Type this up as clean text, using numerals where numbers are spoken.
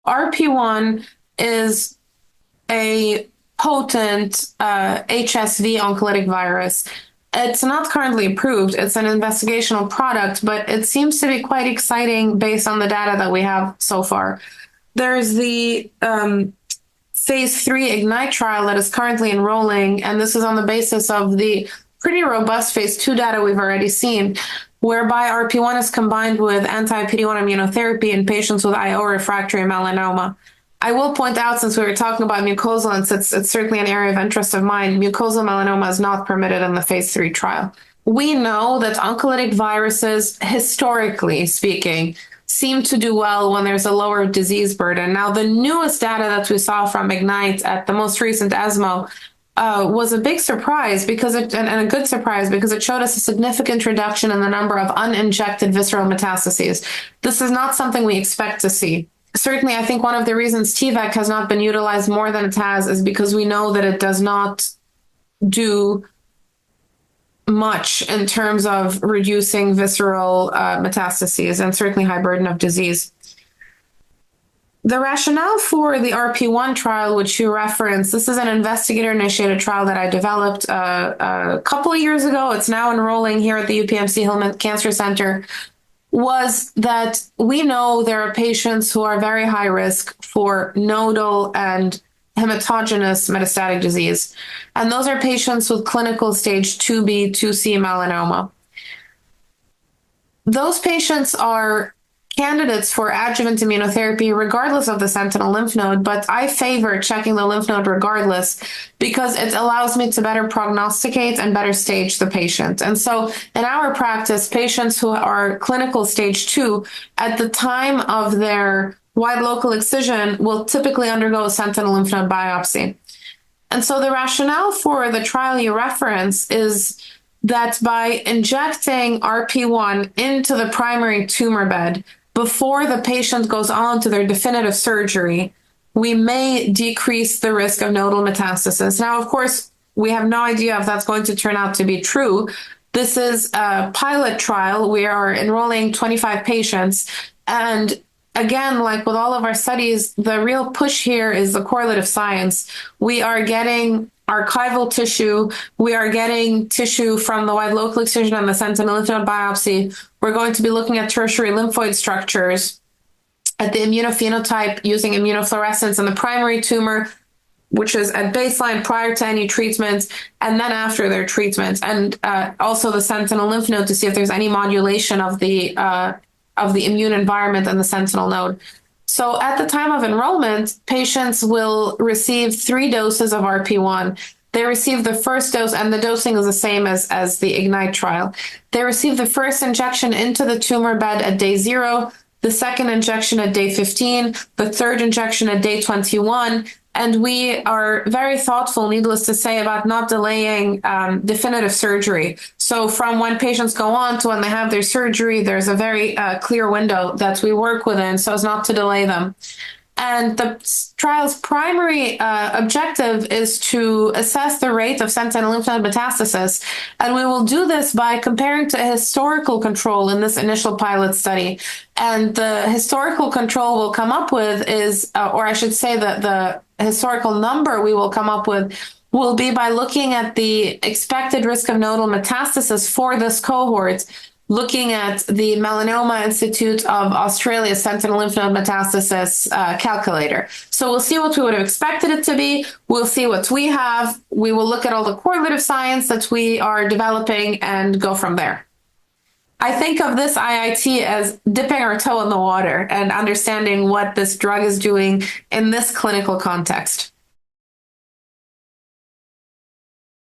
RP1 is a potent HSV oncolytic virus. It's not currently approved. It's an investigational product, but it seems to be quite exciting based on the data that we have so far. There's the phase 3 IGNYTE trial that is currently enrolling, and this is on the basis of the pretty robust phase 2 data we've already seen, whereby RP1 is combined with anti-PD-1 immunotherapy in patients with IO refractory melanoma. I will point out, since we were talking about mucosal, and it's certainly an area of interest of mine, mucosal melanoma is not permitted in the phase 3 trial. We know that oncolytic viruses, historically speaking, seem to do well when there's a lower disease burden. Now, the newest data that we saw from IGNYTE at the most recent ESMO was a big surprise and a good surprise, because it showed us a significant reduction in the number of uninjected visceral metastases. This is not something we expect to see. Certainly, I think one of the reasons TVEC has not been utilized more than it has is because we know that it does not do much in terms of reducing visceral metastases and certainly high burden of disease. The rationale for the RP1 trial, which you referenced, this is an investigator-initiated trial that I developed a couple of years ago. It's now enrolling here at the UPMC Hillman Cancer Center, was that we know there are patients who are very high risk for nodal and hematogenous metastatic disease. And those are patients with clinical stage 2B, 2C melanoma. Those patients are candidates for adjuvant immunotherapy regardless of the sentinel lymph node, but I favor checking the lymph node regardless, because it allows me to better prognosticate and better stage the patient. And so in our practice, patients who are clinical stage 2 at the time of their wide local excision will typically undergo a sentinel lymph node biopsy. And so the rationale for the trial you reference is that by injecting RP1 into the primary tumor bed before the patient goes on to their definitive surgery, we may decrease the risk of nodal metastasis. Now, of course, we have no idea if that's going to turn out to be true. This is a pilot trial. We are enrolling 25 patients. And again, like with all of our studies, the real push here is the correlative science. We are getting archival tissue. We are getting tissue from the wide local excision and the sentinel lymph node biopsy. We're going to be looking at tertiary lymphoid structures, at the immunophenotype using immunofluorescence in the primary tumor, which is at baseline prior to any treatment, and then after their treatment, and also the sentinel lymph node to see if there's any modulation of the immune environment in the sentinel node. So at the time of enrollment, patients will receive 3 doses of RP1. They receive the first dose, and the dosing is the same as the IGNYTE trial. They receive the first injection into the tumor bed at day 0, the second injection at day 15, the third injection at day 21, and we are very thoughtful, needless to say, about not delaying definitive surgery. So from when patients go on to when they have their surgery, there's a very clear window that we work within so as not to delay them. And the trial's primary objective is to assess the rate of sentinel lymph node metastasis. And we will do this by comparing to a historical control in this initial pilot study. And the historical control we'll come up with is, or I should say that the historical number we will come up with will be by looking at the expected risk of nodal metastasis for this cohort, looking at the Melanoma Institute of Australia sentinel lymph node metastasis calculator. So we'll see what we would have expected it to be. We'll see what we have. We will look at all the correlative science that we are developing and go from there. I think of this IIT as dipping our toe in the water and understanding what this drug is doing in this clinical context.